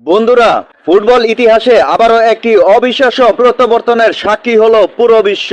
বন্ধুরা, ফুটবল ইতিহাসে আবারও একটি অবিশ্বাস্য প্রত্যাবর্তনের সাক্ষী হলো পুরো বিশ্ব।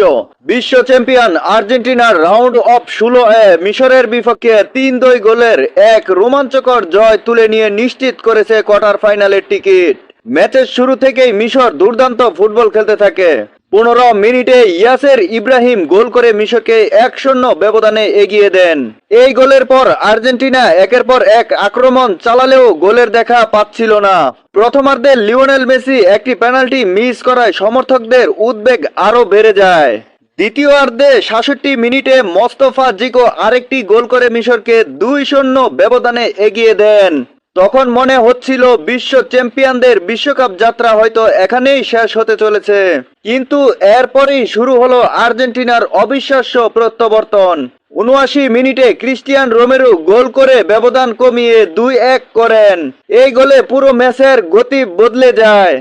বিশ্ব চ্যাম্পিয়ন আর্জেন্টিনার রাউন্ড অফ 16-এ মিশরের বিপক্ষে 3-2 গোলের এক রোমাঞ্চকর জয় তুলে নিয়ে নিশ্চিত করেছে কোয়ার্টার ফাইনালের টিকিট। ম্যাচের শুরু থেকেই মিশর দুর্দান্ত ফুটবল খেলতে থাকে। 15 মিনিটে ইয়াসের ইব্রাহিম গোল করে মিশরকে 1-0 ব্যবধানে এগিয়ে দেন। এই গোলের পর আর্জেন্টিনা একের পর এক আক্রমণ চালালেও গোলের দেখা পাচ্ছিল না। প্রথমার্ধে লিওনেল মেসি একটি পেনাল্টি মিস করায় সমর্থকদের উদ্বেগ আরো বেড়ে যায়। দ্বিতীয়ার্ধে 66 মিনিটে মোস্তফা জিকো আরেকটি গোল করে মিশরকে 2-0 ব্যবধানে এগিয়ে দেন। তখন মনে হচ্ছিল বিশ্ব চ্যাম্পিয়নদের বিশ্বকাপ যাত্রা হয়তো এখানেই শেষ হতে চলেছে। কিন্তু এরপরেই শুরু হলো আর্জেন্টিনার অবিশ্বাস্য প্রত্যাবর্তন। 79 মিনিটে ক্রিস্টিয়ান রোমেরো গোল করে ব্যবধান কমিয়ে 2-1 করেন। এই গোলে পুরো ম্যাচের গতি বদলে যায়।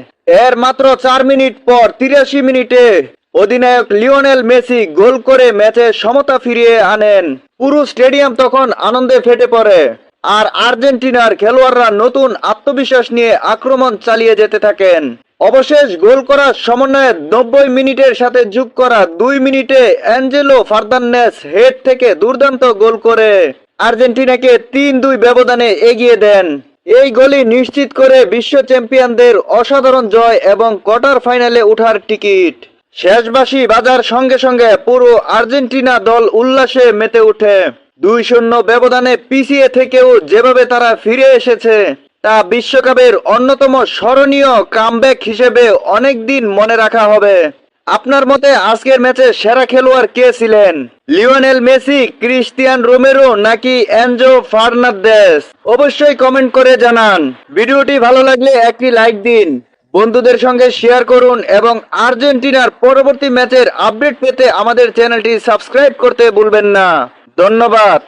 এর মাত্র 4 মিনিট পর 83 মিনিটে অধিনায়ক লিওনেল মেসি গোল করে ম্যাচে সমতা ফিরিয়ে আনেন। পুরো স্টেডিয়াম তখন আনন্দে ফেটে পড়ে। আর আর্জেন্টিনার খেলোয়াড়রা নতুন আত্মবিশ্বাস নিয়ে আক্রমণ চালিয়ে যেতে থাকেন। অবশেষ গোল করার সমন্বয়ে 90 মিনিটের সাথে যোগ করা 2 মিনিটে অ্যাঞ্জেলো ফার্নান্দেজ হেড থেকে দুর্দান্ত গোল করে আর্জেন্টিনাকে 3-2 ব্যবধানে এগিয়ে দেন। এই গোলই নিশ্চিত করে বিশ্ব চ্যাম্পিয়নদের অসাধারণ জয় এবং কোয়ার্টার ফাইনালে ওঠার টিকিট। শেষবাসী বাজার সঙ্গে সঙ্গে পুরো আর্জেন্টিনা দল উল্লাসে মেতে ওঠে। 2-0 ব্যবধানে পিছিয়ে থেকেও যেভাবে তারা ফিরে এসেছে তা বিশ্বকাপের অন্যতম স্মরণীয় কামব্যাক হিসেবে অনেকদিন মনে রাখা হবে। আপনার মতে আজকের ম্যাচে সেরা খেলোয়াড় কে ছিলেন? লিওনেল মেসি, ক্রিস্টিয়ান রোমেরো নাকি এনজো ফার্নান্দেজ? অবশ্যই কমেন্ট করে জানান। ভিডিওটি ভালো লাগলে একটি লাইক দিন, বন্ধুদের সঙ্গে শেয়ার করুন এবং আর্জেন্টিনার পরবর্তী ম্যাচের আপডেট পেতে আমাদের চ্যানেলটি সাবস্ক্রাইব করতে ভুলবেন না। ধন্যবাদ।